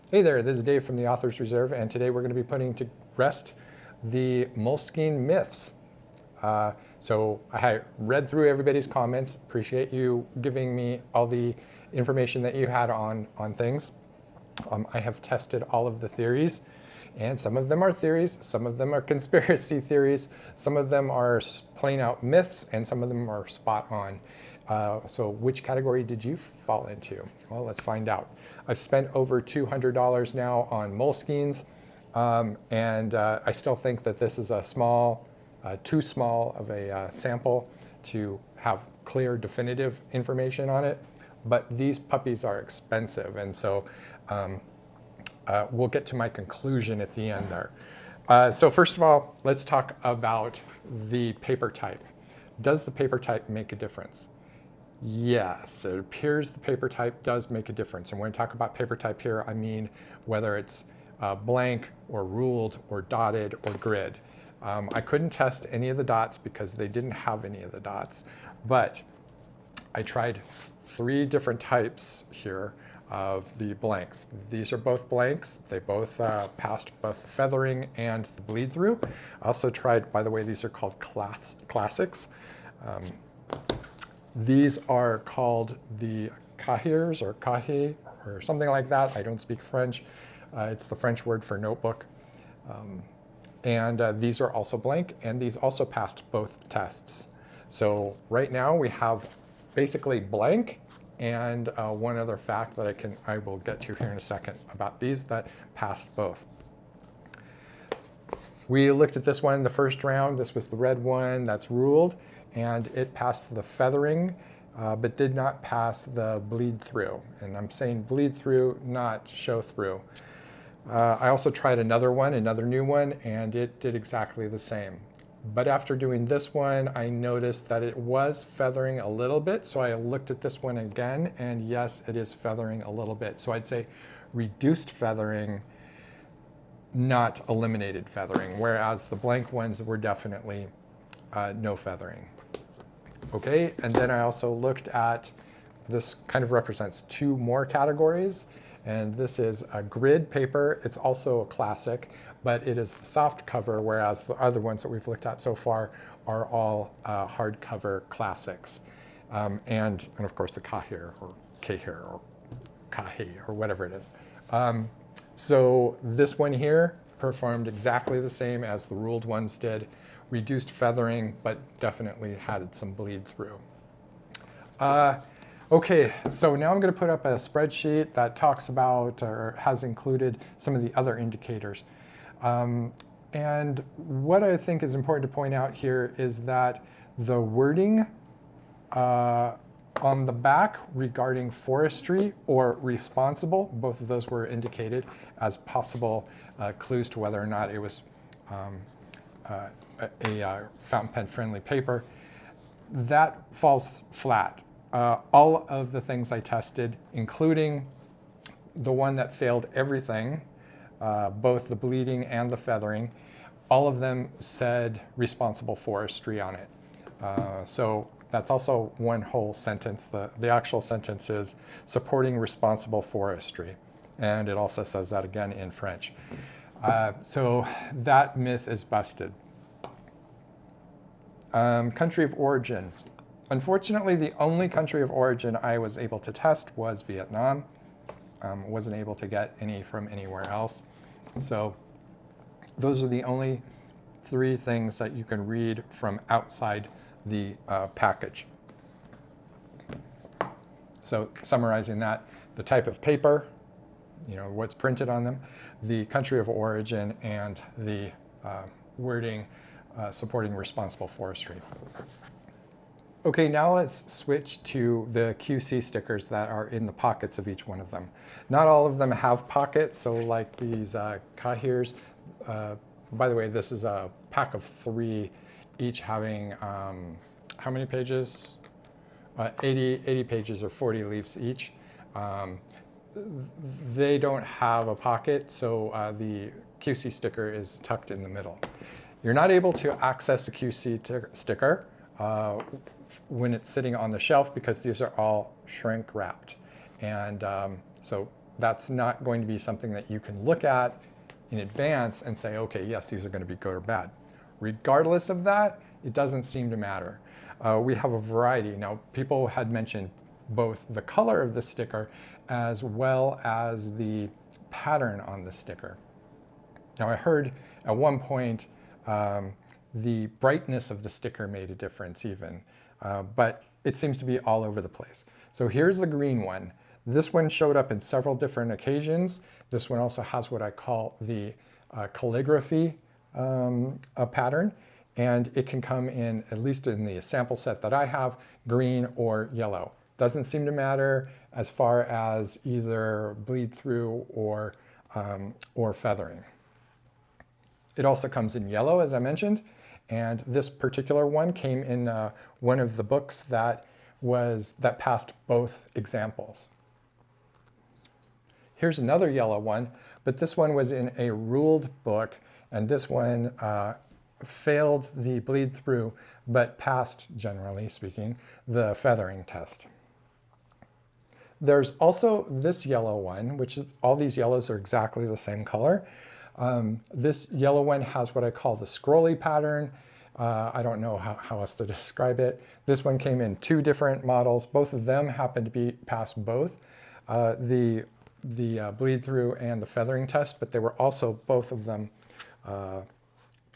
Hey there, this is Dave from the Author's Reserve, and today we're going to be putting to rest the Moleskine myths. So I read through everybody's comments. Appreciate you giving me all the information that you had on things. I have tested all of the theories, and some of them are theories, some of them are conspiracy theories, some of them are plain out myths, and some of them are spot on. So which category did you fall into? Well, let's find out. I've spent over $200 now on Moleskines, and I still think that this is a too small of a sample to have clear, definitive information on it. But these puppies are expensive, and so we'll get to my conclusion at the end there. So first of all, let's talk about the paper type. Does the paper type make a difference? Yes, it appears the paper type does make a difference. And when I talk about paper type here, I mean whether it's blank or ruled or dotted or grid. I couldn't test any of the dots because they didn't have any of the dots, but I tried 3 different types here of the blanks. These are both blanks. They both passed both the feathering and the bleed through. I also tried, by the way, these are called classics. These are called the cahiers or cahiers or something like that. I don't speak French. It's the French word for notebook. And these are also blank, and these also passed both tests. So right now we have basically blank and one other fact that I will get to here in a second about these that passed both. We looked at this one in the first round. This was the red one that's ruled, and it passed the feathering, but did not pass the bleed through. And I'm saying bleed through, not show through. I also tried another new one, and it did exactly the same. But after doing this one, I noticed that it was feathering a little bit. So I looked at this one again, and yes, it is feathering a little bit. So I'd say reduced feathering, not eliminated feathering, whereas the blank ones were definitely no feathering. Okay, and then I also looked at, this kind of represents 2 more categories, and this is a grid paper. It's also a classic, but it is the soft cover, whereas the other ones that we've looked at so far are all hardcover classics. And of course the cahier or cahier or kahi or whatever it is. So this one here performed exactly the same as the ruled ones did. Reduced feathering, but definitely had some bleed through. Okay, so now I'm going to put up a spreadsheet that talks about or has included some of the other indicators. And what I think is important to point out here is that the wording on the back regarding forestry or responsible, both of those were indicated as possible clues to whether or not it was a fountain pen friendly paper. That falls flat. All of the things I tested, including the one that failed everything, both the bleeding and the feathering, all of them said responsible forestry on it. So that's also one whole sentence. The actual sentence is supporting responsible forestry. And it also says that again in French. So that myth is busted. Country of origin. Unfortunately, the only country of origin I was able to test was Vietnam. Wasn't able to get any from anywhere else. So those are the only 3 things that you can read from outside the package. So summarizing that, the type of paper, what's printed on them, the country of origin, and the wording supporting responsible forestry. Okay, now let's switch to the QC stickers that are in the pockets of each one of them. Not all of them have pockets, so like these cahiers, by the way, this is a pack of 3, each having, how many pages? 80 pages or 40 leaves each. They don't have a pocket, so the QC sticker is tucked in the middle. You're not able to access the QC sticker when it's sitting on the shelf because these are all shrink wrapped. And so That's not going to be something that you can look at in advance and say, okay, yes, these are going to be good or bad. Regardless of that, it doesn't seem to matter. We have a variety. Now, people had mentioned both the color of the sticker as well as the pattern on the sticker. Now, I heard at one point the brightness of the sticker made a difference even, but it seems to be all over the place. So here's the green one. This one showed up in several different occasions. This one also has what I call the calligraphy pattern, and it can come in, at least in the sample set that I have, green or yellow. Doesn't seem to matter as far as either bleed through or feathering. It also comes in yellow, as I mentioned, and this particular one came in one of the books that passed both examples. Here's another yellow one, but this one was in a ruled book, and this one failed the bleed through, but passed, generally speaking, the feathering test. There's also this yellow one, which is, all these yellows are exactly the same color. This yellow one has what I call the scrolly pattern. I don't know how else to describe it. This one came in two different models. Both of them happen to be passed both the bleed through and the feathering test, but they were also both of them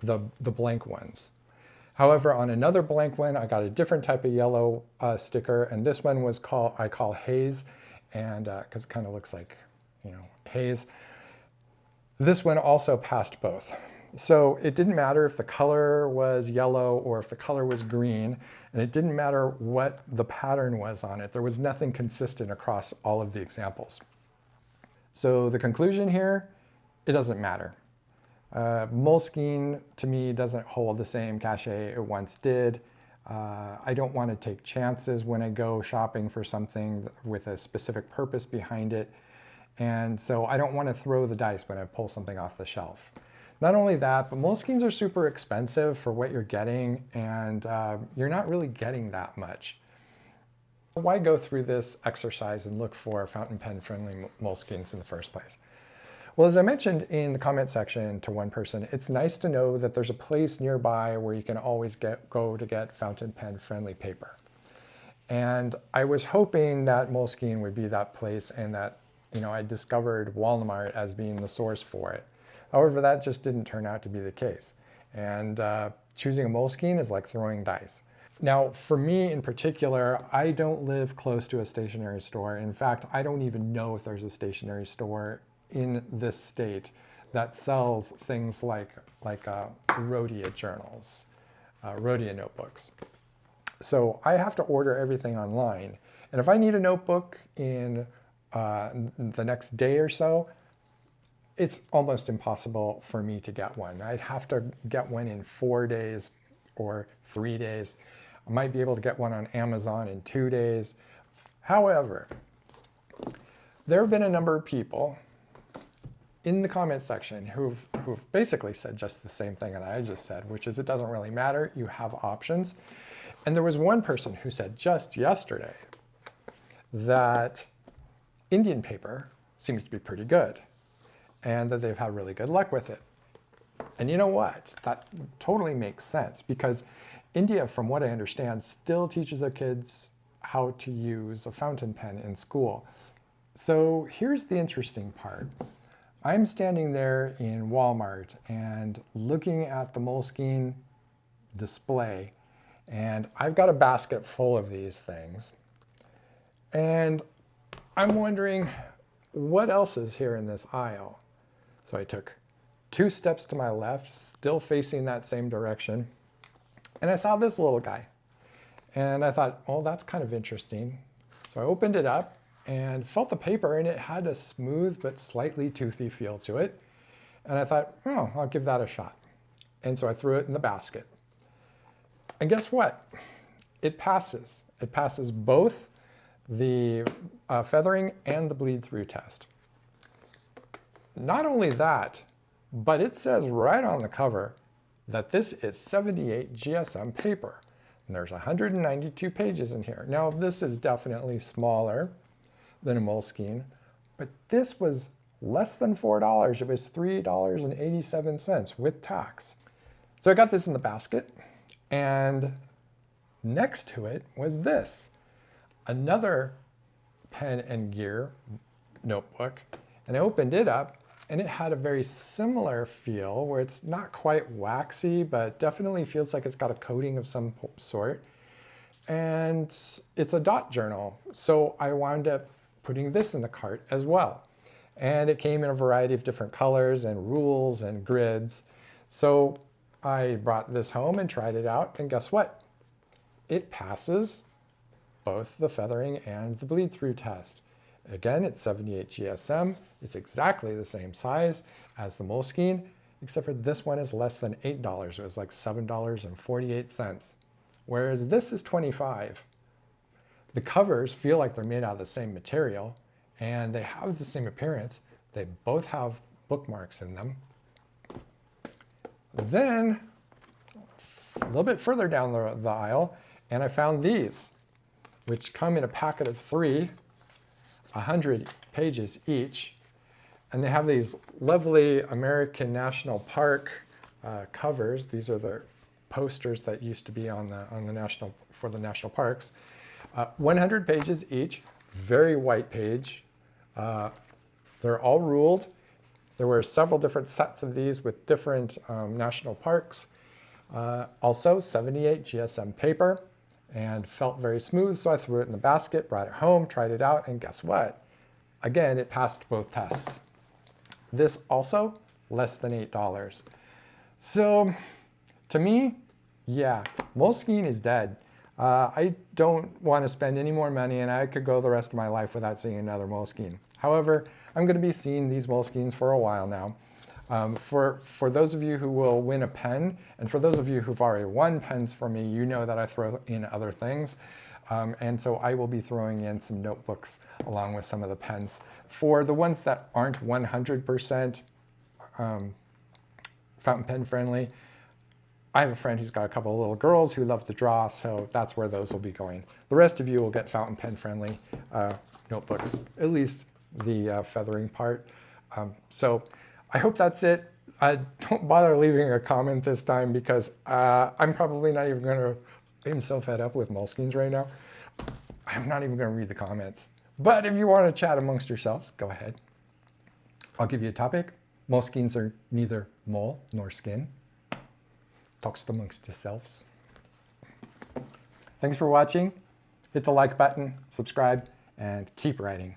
the blank ones. However, on another blank one, I got a different type of yellow sticker, and this one was I call haze, and because it kind of looks like, haze. This one also passed both. So it didn't matter if the color was yellow or if the color was green, and it didn't matter what the pattern was on it. There was nothing consistent across all of the examples. So the conclusion here, it doesn't matter. Moleskine, to me, doesn't hold the same cachet it once did. I don't want to take chances when I go shopping for something with a specific purpose behind it. And so I don't want to throw the dice when I pull something off the shelf. Not only that, but Moleskines are super expensive for what you're getting, and you're not really getting that much. Why go through this exercise and look for fountain pen friendly Moleskines in the first place? Well, as I mentioned in the comment section to one person, it's nice to know that there's a place nearby where you can always go to get fountain pen friendly paper. And I was hoping that Moleskine would be that place, and that I discovered Walmart as being the source for it. However, that just didn't turn out to be the case. And choosing a Moleskine is like throwing dice. Now, for me in particular, I don't live close to a stationery store. In fact, I don't even know if there's a stationery store in this state that sells things like Rhodia journals, Rhodia notebooks. So I have to order everything online. And if I need a notebook in the next day or so, it's almost impossible for me to get one. I'd have to get one in 4 days or 3 days. I might be able to get one on Amazon in 2 days. However, there have been a number of people in the comment section who've basically said just the same thing that I just said, which is it doesn't really matter, you have options. And there was one person who said just yesterday that Indian paper seems to be pretty good and that they've had really good luck with it. And you know what? That totally makes sense, because India, from what I understand, still teaches their kids how to use a fountain pen in school. So here's the interesting part. I'm standing there in Walmart and looking at the Moleskine display, and I've got a basket full of these things. And I'm wondering, what else is here in this aisle? So I took 2 steps to my left, still facing that same direction, and I saw this little guy. And I thought, oh, that's kind of interesting. So I opened it up and felt the paper, and it had a smooth but slightly toothy feel to it. And I thought, oh, I'll give that a shot. And so I threw it in the basket. And guess what? It passes. It passes both the feathering and the bleed through test. Not only that, but it says right on the cover that this is 78 GSM paper. And there's 192 pages in here. Now, this is definitely smaller than a Moleskine, But this was less than $4. It was $3.87 with tax. So I got this in the basket, and next to it was this, another pen and gear notebook. And I opened it up, and it had a very similar feel where it's not quite waxy, but definitely feels like it's got a coating of some sort. And it's a dot journal. So I wound up putting this in the cart as well. And it came in a variety of different colors and rules and grids. So I brought this home and tried it out, and guess what? It passes both the feathering and the bleed through test. Again, it's 78 GSM. It's exactly the same size as the Moleskine, except for this one is less than $8. It was like $7.48, whereas this is $25. The covers feel like they're made out of the same material, and they have the same appearance. They both have bookmarks in them. Then, a little bit further down the aisle, and I found these, which come in a packet of 3, 100 pages each. And they have these lovely American National Park covers. These are the posters that used to be on the national parks. 100 pages each, very white page. They're all ruled. There were several different sets of these with different national parks. Also 78 GSM paper, and felt very smooth, so I threw it in the basket, brought it home, tried it out, and guess what? Again, it passed both tests. This also less than $8. So to me, yeah, Moleskine is dead. I don't want to spend any more money, and I could go the rest of my life without seeing another Moleskine. However, I'm going to be seeing these Moleskines for a while now. For those of you who will win a pen, and for those of you who've already won pens for me, you know that I throw in other things. And so I will be throwing in some notebooks along with some of the pens. For the ones that aren't 100% fountain pen friendly, I have a friend who's got a couple of little girls who love to draw, so that's where those will be going. The rest of you will get fountain pen friendly notebooks, at least the feathering part. So I hope that's it. Don't bother leaving a comment this time, because I'm probably not even going to, I'm so fed up with Moleskines right now. I'm not even going to read the comments. But if you want to chat amongst yourselves, go ahead. I'll give you a topic. Moleskines are neither mole nor skin. Talks amongst yourselves. Thanks for watching. Hit the like button, subscribe, and keep writing.